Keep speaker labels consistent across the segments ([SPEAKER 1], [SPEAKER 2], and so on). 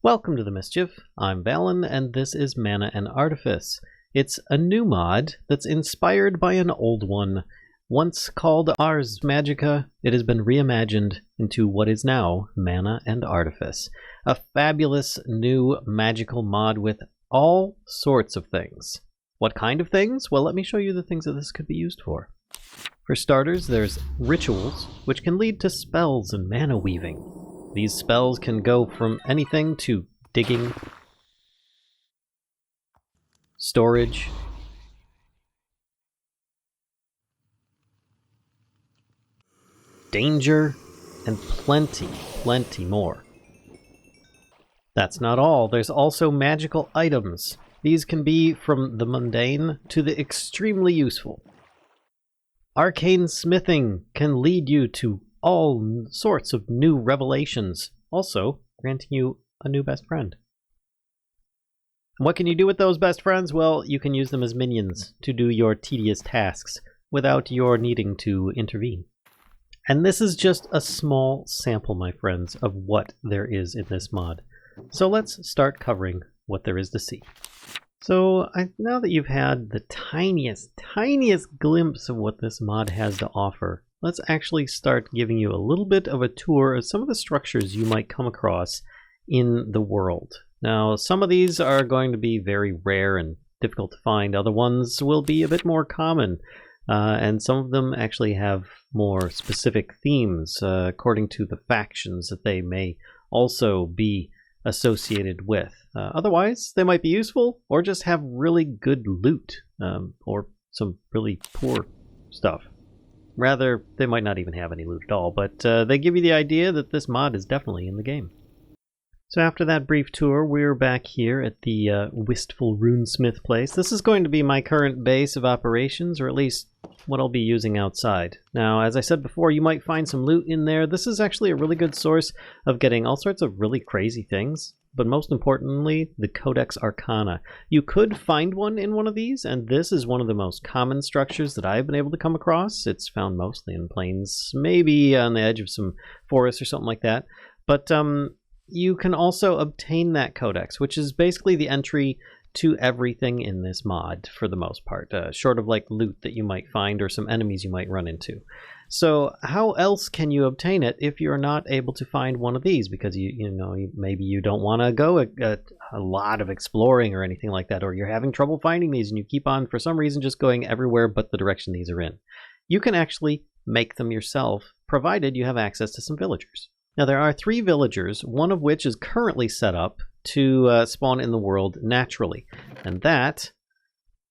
[SPEAKER 1] Welcome to the Mischief. I'm Valen, and this is Mana and Artifice. It's a new mod that's inspired by an old one. Once called Ars Magica, it has been reimagined into what is now Mana and Artifice. A fabulous new magical mod with all sorts of things. What kind of things? Well, let me show you the things that this could be used for. For starters, there's rituals, which can lead to spells and mana weaving. These spells can go from anything to digging, storage, danger, and plenty more. That's not all. There's also magical items. These can be from the mundane to the extremely useful. Arcane smithing can lead you to all sorts of new revelations, also granting you a new best friend. What can you do with those best friends? Well, you can use them as minions to do your tedious tasks without your needing to intervene. And this is just a small sample, my friends, of what there is in this mod. So let's start covering what there is to see. So now that you've had the tiniest glimpse of what this mod has to offer, let's actually start giving you a little bit of a tour of some of the structures you might come across in the world. Now, some of these are going to be very rare and difficult to find. Other ones will be a bit more common. And some of them actually have more specific themes according to the factions that they may also be associated with. Otherwise, they might be useful or just have really good loot or some really poor stuff. Rather, they might not even have any loot at all, but they give you the idea that this mod is definitely in the game. So after that brief tour, we're back here at the Wistful Runesmith place. This is going to be my current base of operations, or at least what I'll be using outside. Now, as I said before, you might find some loot in there. This is actually a really good source of getting all sorts of really crazy things, but most importantly, the Codex Arcana. You could find one in one of these, and this is one of the most common structures that I've been able to come across. It's found mostly in plains, maybe on the edge of some forest or something like that. But you can also obtain that codex, which is basically the entry to everything in this mod for the most part, short of like loot that you might find or some enemies you might run into. So how else can you obtain it if you're not able to find one of these? Because maybe you don't want to go a lot of exploring or anything like that, or you're having trouble finding these and you keep on for some reason just going everywhere but the direction these are in. You can actually make them yourself, provided you have access to some villagers. Now there are 3 villagers, one of which is currently set up to spawn in the world naturally, and that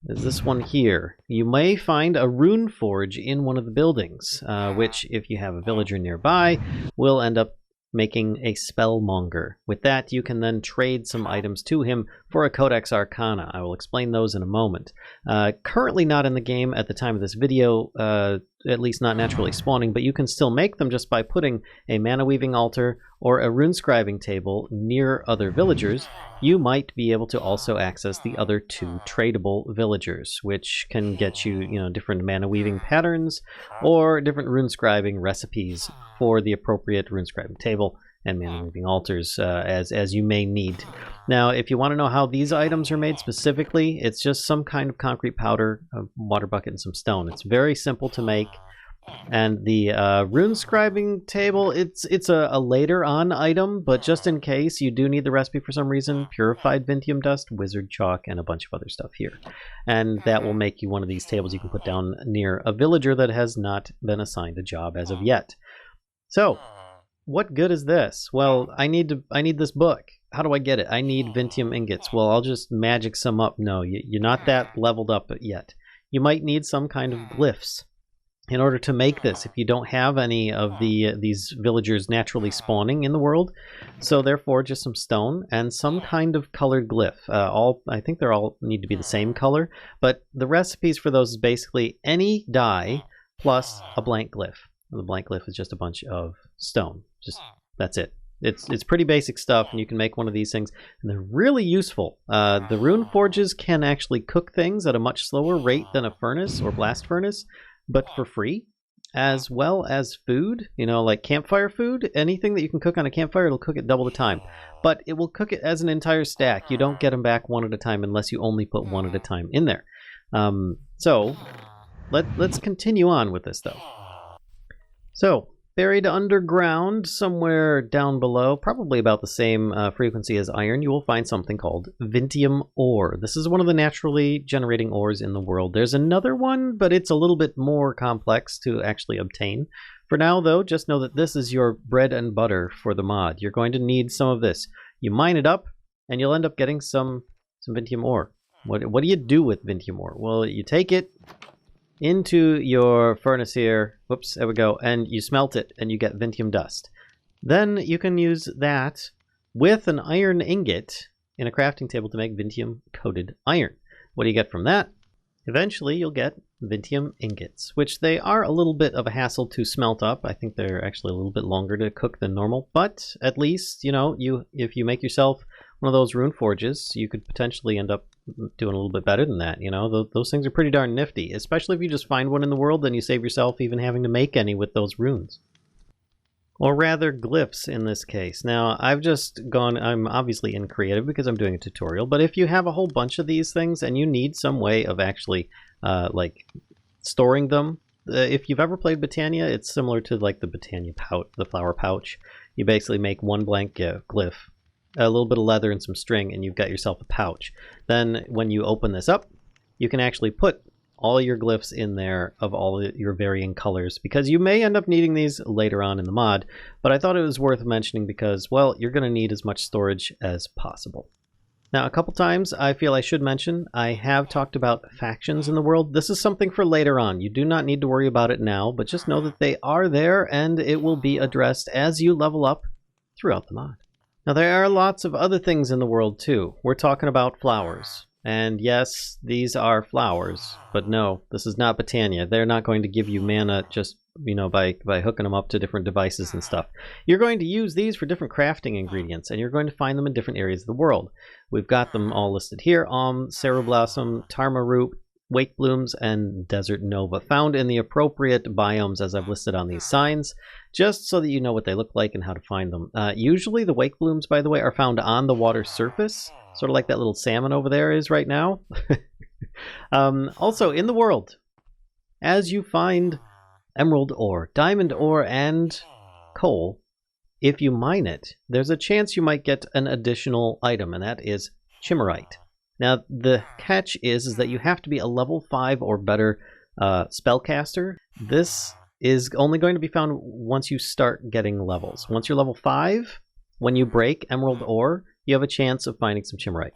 [SPEAKER 1] is this one here. You may find a Runeforge in one of the buildings, which, if you have a villager nearby, will end up making a spellmonger. With that, you can then trade some items to him for a Codex Arcana. I will explain those in a moment. Currently not in the game at the time of this video, at least not naturally spawning, but you can still make them just by putting a mana weaving altar or a rune scribing table near other villagers. You might be able to also access the other 2 tradable villagers, which can get you, different mana weaving patterns or different rune scribing recipes for the appropriate rune scribing table and mana weaving altars as you may need. Now, if you want to know how these items are made specifically, it's just some kind of concrete powder, a water bucket, and some stone. It's very simple to make. And the rune scribing table, it's a later on item, but just in case you do need the recipe for some reason, purified Vintium dust, wizard chalk, and a bunch of other stuff here. And that will make you one of these tables you can put down near a villager that has not been assigned a job as of yet. So, what good is this? Well, I need this book. How do I get it? I need Vintium ingots. Well, I'll just magic some up. No, you're not that leveled up yet. You might need some kind of glyphs in order to make this, if you don't have any of these villagers naturally spawning in the world. So therefore, just some stone and some kind of colored glyph. I think they're all need to be the same color, but the recipes for those is basically any die plus a blank glyph. And the blank glyph is just a bunch of stone. That's it. It's pretty basic stuff, and you can make one of these things, and they're really useful. The rune forges can actually cook things at a much slower rate than a furnace or blast furnace, but for free. as well as food, you know, like campfire food. Anything that you can cook on a campfire, it'll cook it double the time. But it will cook it as an entire stack. You don't get them back one at a time unless you only put one at a time in there. So let's continue on with this, though. So, buried underground, somewhere down below, probably about the same frequency as iron, you will find something called Vintium ore. This is one of the naturally generating ores in the world. There's another one, but it's a little bit more complex to actually obtain. For now, though, just know that this is your bread and butter for the mod. You're going to need some of this. You mine it up, and you'll end up getting some Vintium ore. What do you do with Vintium ore? Well, you take it into your furnace here, whoops, there we go, and you smelt it and you get Vintium dust. Then you can use that with an iron ingot in a crafting table to make Vintium coated iron. What do you get from that? Eventually you'll get Vintium ingots, which they are a little bit of a hassle to smelt up. I think they're actually a little bit longer to cook than normal, but at least, you know, if you make yourself one of those Runeforges, you could potentially end up doing a little bit better than that, you know. Those things are pretty darn nifty, especially if you just find one in the world, then you save yourself even having to make any with those runes. Or rather, glyphs in this case. Now, I'm obviously in creative because I'm doing a tutorial, but if you have a whole bunch of these things and you need some way of actually, like, storing them, if you've ever played Britannia, it's similar to, like, the Britannia pouch, the flower pouch. You basically make one blank glyph, a little bit of leather and some string, and you've got yourself a pouch. Then when you open this up, you can actually put all your glyphs in there of all your varying colors, because you may end up needing these later on in the mod, but I thought it was worth mentioning because, well, you're going to need as much storage as possible. Now, a couple times I feel I should mention, I have talked about factions in the world. This is something for later on. You do not need to worry about it now, but just know that they are there, and it will be addressed as you level up throughout the mod. Now, there are lots of other things in the world, too. We're talking about flowers. And yes, these are flowers, but no, this is not Britannia. They're not going to give you mana just, you know, by hooking them up to different devices and stuff. You're going to use these for different crafting ingredients, and you're going to find them in different areas of the world. We've got them all listed here. Ceroblossom, Tarmaroot, Wake Blooms, and Desert Nova, found in the appropriate biomes as I've listed on these signs, just so that you know what they look like and how to find them. Usually the Wake Blooms, by the way, are found on the water surface, sort of like that little salmon over there is right now. Also, in the world, as you find emerald ore, diamond ore, and coal, if you mine it, there's a chance you might get an additional item, and that is Chimmerite. Now, the catch is that you have to be a level 5 or better spellcaster. This is only going to be found once you start getting levels. Once you're level 5, when you break emerald ore, you have a chance of finding some Chimmerite.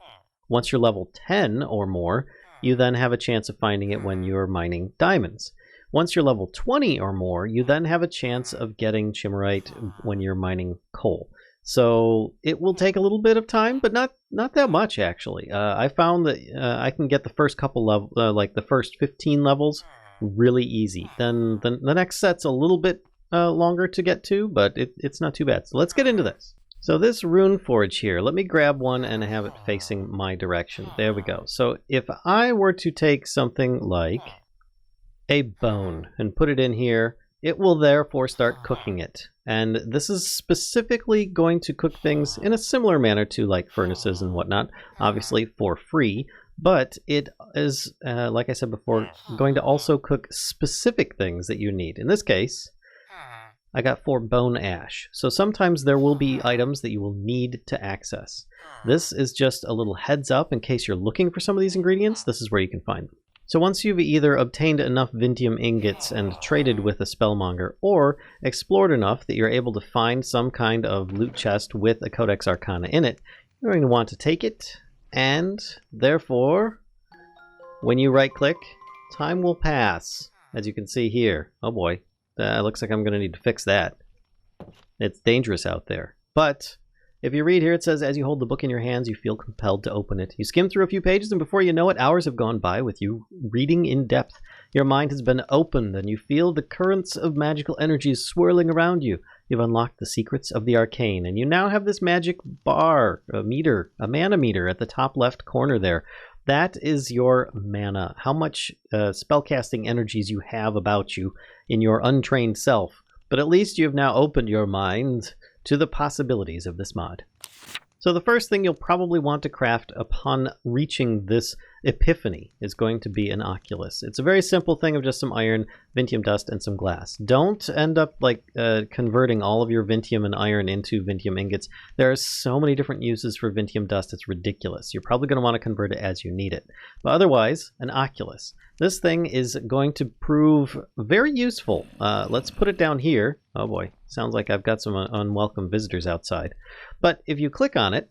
[SPEAKER 1] Once you're level 10 or more, you then have a chance of finding it when you're mining diamonds. Once you're level 20 or more, you then have a chance of getting Chimmerite when you're mining coal. So it will take a little bit of time, but not that much, actually. I found that I can get the first couple levels, like the first 15 levels, really easy. Then the next set's a little bit longer to get to, but it's not too bad. So let's get into this. So this Runeforge here, let me grab one and have it facing my direction. There we go. So if I were to take something like a bone and put it in here, it will therefore start cooking it. And this is specifically going to cook things in a similar manner to like furnaces and whatnot, obviously for free, but it is, like I said before, going to also cook specific things that you need. In this case, I got 4 bone ash. So sometimes there will be items that you will need to access. This is just a little heads up in case you're looking for some of these ingredients. This is where you can find them. So once you've either obtained enough Vintium ingots and traded with a spellmonger, or explored enough that you're able to find some kind of loot chest with a Codex Arcana in it, you're going to want to take it, and therefore, when you right-click, time will pass, as you can see here. Oh boy, that looks like I'm going to need to fix that. It's dangerous out there. But if you read here, it says, as you hold the book in your hands, you feel compelled to open it. You skim through a few pages, and before you know it, hours have gone by with you reading in depth. Your mind has been opened, and you feel the currents of magical energies swirling around you. You've unlocked the secrets of the arcane, and you now have this magic bar, a meter, a mana meter at the top left corner there. That is your mana, how much spellcasting energies you have about you in your untrained self. But at least you have now opened your mind to the possibilities of this mod. So the first thing you'll probably want to craft upon reaching this epiphany is going to be an Occulus. It's a very simple thing of just some iron, Vintium dust, and some glass. Don't end up like converting all of your Vintium and iron into Vintium ingots. There are so many different uses for Vintium dust, it's ridiculous. You're probably going to want to convert it as you need it. But otherwise, an Occulus. This thing is going to prove very useful. Let's put it down here. Oh boy, sounds like I've got some unwelcome visitors outside. But if you click on it,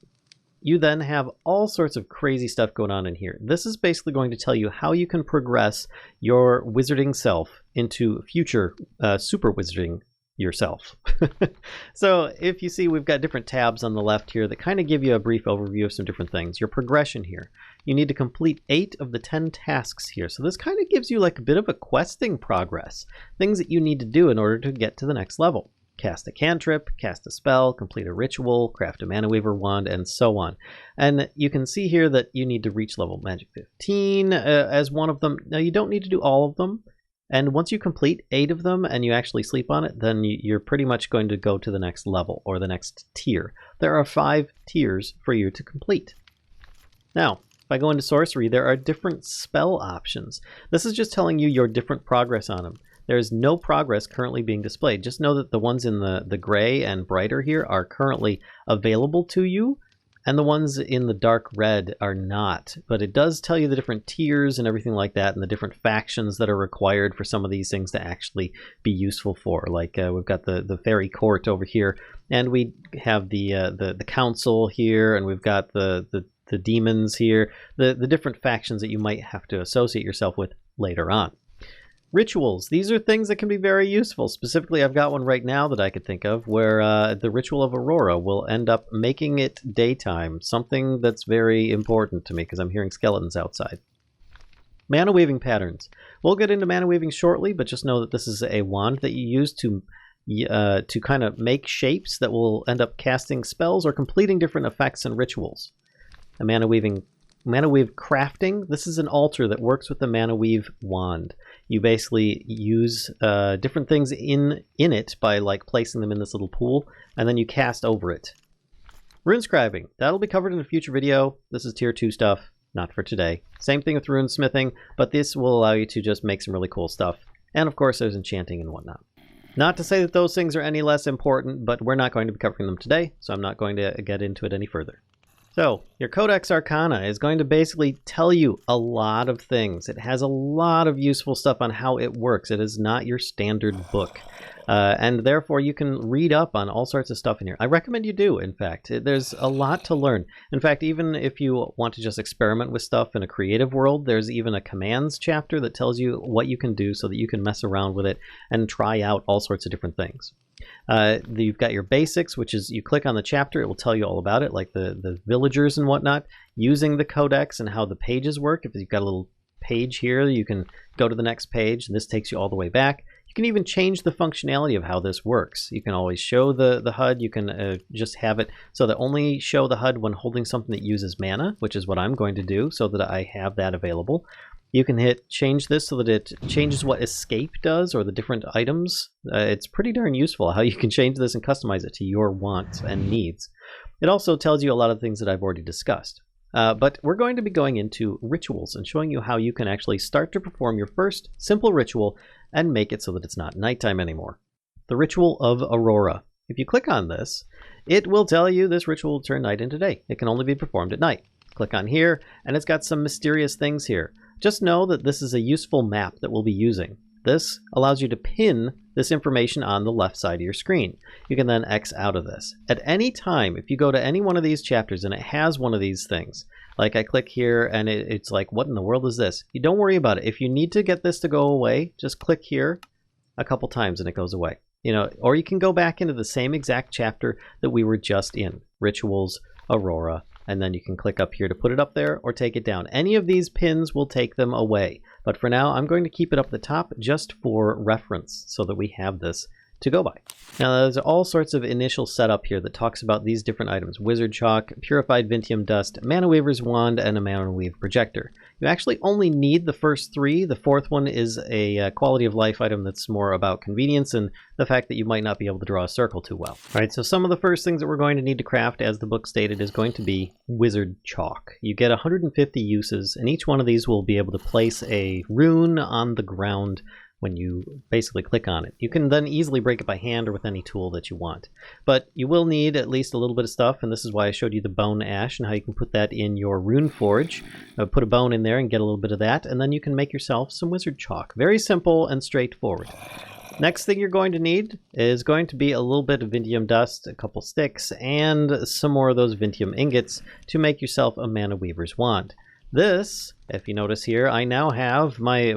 [SPEAKER 1] you then have all sorts of crazy stuff going on in here. This is basically going to tell you how you can progress your wizarding self into future super wizarding yourself. So if you see, we've got different tabs on the left here that kind of give you a brief overview of some different things. Your progression here. You need to complete 8 of the 10 tasks here. So this kind of gives you like a bit of a questing progress. Things that you need to do in order to get to the next level. Cast a cantrip, cast a spell, complete a ritual, craft a mana weaver wand, and so on. And you can see here that you need to reach level magic 15 as one of them. Now you don't need to do all of them. And once you complete 8 of them and you actually sleep on it, then you're pretty much going to go to the next level or the next tier. There are 5 tiers for you to complete. Now, if I go into sorcery, there are different spell options. This is just telling you your different progress on them. There is no progress currently being displayed. Just know that the ones in the gray and brighter here are currently available to you, and the ones in the dark red are not. But it does tell you the different tiers and everything like that, and the different factions that are required for some of these things to actually be useful for. Like we've got the fairy court over here, and we have the council here, and we've got the demons here, the different factions that you might have to associate yourself with later on. Rituals. These are things that can be very useful. Specifically, I've got one right now that I could think of where the ritual of Aurora will end up making it daytime. Something that's very important to me because I'm hearing skeletons outside. Mana weaving patterns. We'll get into mana weaving shortly, but just know that this is a wand that you use to kind of make shapes that will end up casting spells or completing different effects and rituals. A mana weave crafting. This is an altar that works with the mana weave wand. You basically use different things in it by like placing them in this little pool, and then you cast over it. Runescribing. That'll be covered in a future video. This is tier 2 stuff, not for today. Same thing with runesmithing, but this will allow you to just make some really cool stuff. And of course there's enchanting and whatnot. Not to say that those things are any less important, but we're not going to be covering them today, so I'm not going to get into it any further. So, your Codex Arcana is going to basically tell you a lot of things. It has a lot of useful stuff on how it works. It is not your standard book. And therefore, you can read up on all sorts of stuff in here. I recommend you do, in fact. There's a lot to learn. In fact, even if you want to just experiment with stuff in a creative world, there's even a commands chapter that tells you what you can do so that you can mess around with it and try out all sorts of different things. You've got your basics, which is you click on the chapter, it will tell you all about it, like the villagers and whatnot, using the codex and how the pages work. If you've got a little page here, you can go to the next page, and this takes you all the way back. You can even change the functionality of how this works. You can always show the HUD. You can just have it so that only show the HUD when holding something that uses mana, which is what I'm going to do so that I have that available. You can hit change this so that it changes what escape does or the different items. It's pretty darn useful how you can change this and customize it to your wants and needs. It also tells you a lot of things that I've already discussed. But we're going to be going into rituals and showing you how you can actually start to perform your first simple ritual and make it so that it's not nighttime anymore. The ritual of Aurora. If you click on this, it will tell you this ritual will turn night into day. It can only be performed at night. Click on here, and it's got some mysterious things here. Just know that this is a useful map that we'll be using. This allows you to pin this information on the left side of your screen. You can then X out of this. At any time, if you go to any one of these chapters and it has one of these things, like I click here and it's like, what in the world is this? You don't worry about it. If you need to get this to go away, just click here a couple times and it goes away. You know, or you can go back into the same exact chapter that we were just in, Rituals, Aurora, and then you can click up here to put it up there or take it down. Any of these pins will take them away. But for now, I'm going to keep it up the top just for reference so that we have this to go by. Now there's all sorts of initial setup here that talks about these different items: Wizard Chalk, Purified Vintium Dust, Mana Weaver's Wand, and a Mana Weave Projector. You actually only need the first three. The fourth one is a quality of life item that's more about convenience and the fact that you might not be able to draw a circle too well. Alright, so some of the first things that we're going to need to craft, as the book stated, is going to be Wizard Chalk. You get 150 uses, and each one of these will be able to place a rune on the ground when you basically click on it. You can then easily break it by hand or with any tool that you want. But you will need at least a little bit of stuff, and this is why I showed you the bone ash and how you can put that in your Runeforge. Put a bone in there and get a little bit of that, and then you can make yourself some Wizard Chalk. Very simple and straightforward. Next thing you're going to need is going to be a little bit of Vintium Dust, a couple sticks, and some more of those Vintium Ingots to make yourself a Mana Weaver's Wand. This, if you notice here, I now have my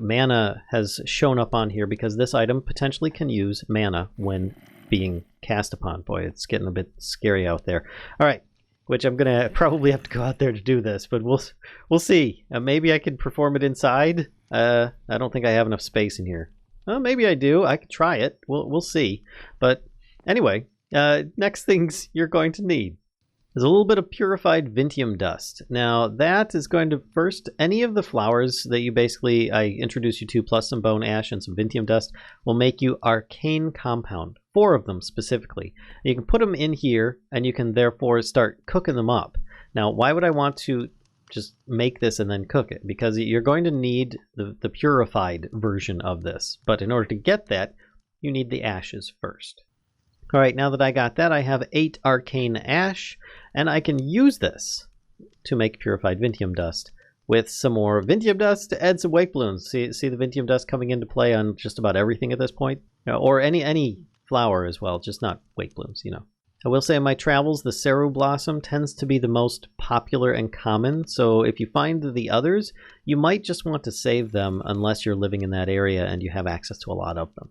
[SPEAKER 1] mana has shown up on here because this item potentially can use mana when being cast upon. Boy, it's getting a bit scary out there. All right, which I'm gonna probably have to go out there to do this, but we'll see. Maybe I can perform it inside. I don't think I have enough space in here. Well, maybe I do. I could try it. We'll see. But anyway, next things you're going to need. There's a little bit of Purified Vintium Dust. Now that is going to first, any of the flowers that you I introduce you to, plus some bone ash and some Vintium Dust, will make you Arcane Compound. 4 of them specifically. You can put them in here and you can therefore start cooking them up. Now why would I want to just make this and then cook it? Because you're going to need the purified version of this. But in order to get that, you need the ashes first. Alright, now that I got that, I have 8 Arcane Ash, and I can use this to make Purified Vintium Dust with some more Vintium Dust to add some Wake Blooms. See the Vintium Dust coming into play on just about everything at this point? Or any flower as well, just not Wake Blooms, you know. I will say in my travels, the Ceru Blossom tends to be the most popular and common, so if you find the others, you might just want to save them unless you're living in that area and you have access to a lot of them.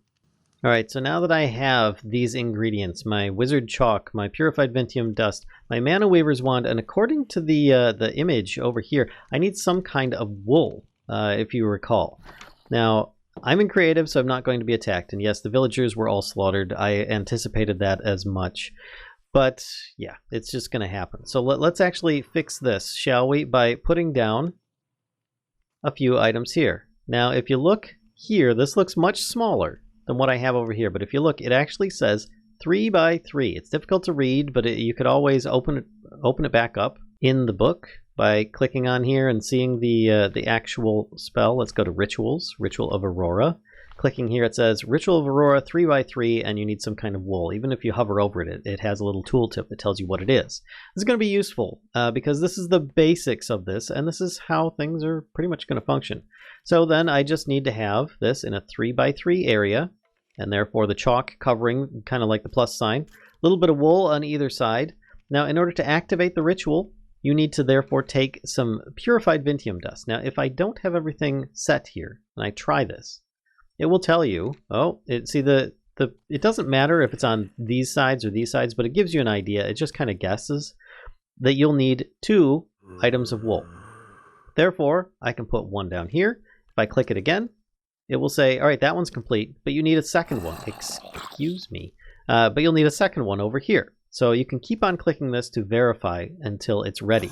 [SPEAKER 1] Alright, so now that I have these ingredients, my Wizard Chalk, my Purified Vintium Dust, my Mana Weaver's Wand, and according to the image over here, I need some kind of wool, if you recall. Now, I'm in creative, so I'm not going to be attacked, and yes, the villagers were all slaughtered. I anticipated that as much. But, yeah, it's just going to happen. So let's actually fix this, shall we, by putting down a few items here. Now, if you look here, this looks much smaller than what I have over here, but if you look, it actually says 3 by 3. It's difficult to read, but you could always open it back up in the book by clicking on here and seeing the actual spell. Let's go to Rituals, Ritual of Aurora. Clicking here, it says Ritual of Aurora 3 by 3, and you need some kind of wool. Even if you hover over it, it has a little tooltip that tells you what it is. This is going to be useful because this is the basics of this, and this is how things are pretty much going to function. So then I just need to have this in a 3 by 3 area, and therefore the chalk covering, kind of like the plus sign. A little bit of wool on either side. Now, in order to activate the ritual, you need to therefore take some Purified Vintium Dust. Now, if I don't have everything set here, and I try this, it will tell you, it doesn't matter if it's on these sides or these sides, but it gives you an idea. It just kind of guesses that you'll need 2 items of wool. Therefore, I can put 1 down here. If I click it again, it will say, all right, that one's complete, but you need a second one. Excuse me. But you'll need a second one over here. So you can keep on clicking this to verify until it's ready.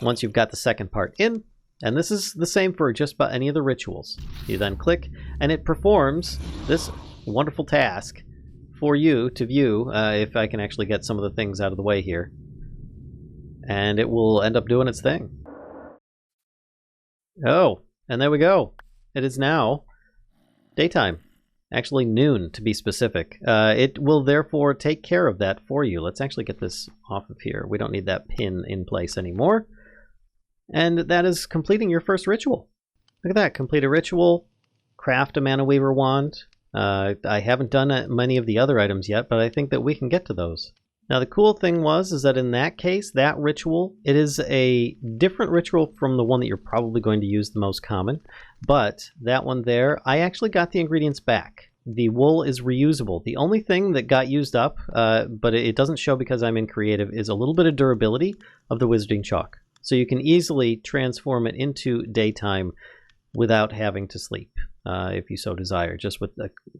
[SPEAKER 1] Once you've got the second part in, and this is the same for just about any of the rituals, you then click, and it performs this wonderful task for you to view, if I can actually get some of the things out of the way here. And it will end up doing its thing. Oh, and there we go. It is now daytime. Actually noon, to be specific. It will therefore take care of that for you. Let's actually get this off of here. We don't need that pin in place anymore. And that is completing your first ritual. Look at that. Complete a ritual. Craft a Mana Weaver Wand. I haven't done many of the other items yet, but I think that we can get to those. Now the cool thing is that in that case, that ritual, it is a different ritual from the one that you're probably going to use the most common. But that one there, I actually got the ingredients back. The wool is reusable. The only thing that got used up, but it doesn't show because I'm in creative, is a little bit of durability of the Wizarding Chalk. So you can easily transform it into daytime without having to sleep. if you so desire, just with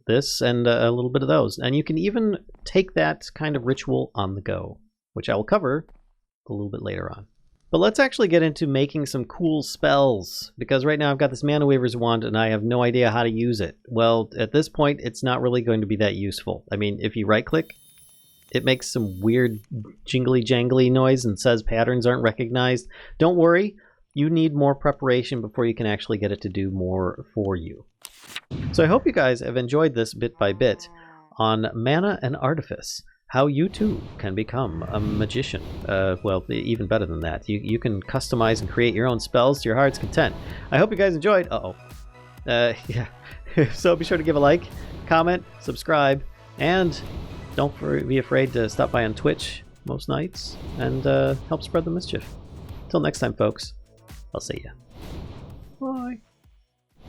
[SPEAKER 1] this and a little bit of those. And you can even take that kind of ritual on the go, which I will cover a little bit later on. But let's actually get into making some cool spells, because right now I've got this Mana Weaver's Wand and I have no idea how to use it. Well, at this point, it's not really going to be that useful. I mean, if you right-click, it makes some weird jingly-jangly noise and says patterns aren't recognized. Don't worry, you need more preparation before you can actually get it to do more for you. So I hope you guys have enjoyed this bit by bit on Mana and Artifice. How you too can become a magician. Well, even better than that. You can customize and create your own spells to your heart's content. I hope you guys enjoyed. Yeah. So be sure to give a like, comment, subscribe, and don't be afraid to stop by on Twitch most nights and help spread the mischief. Till next time, folks. I'll see ya. Bye.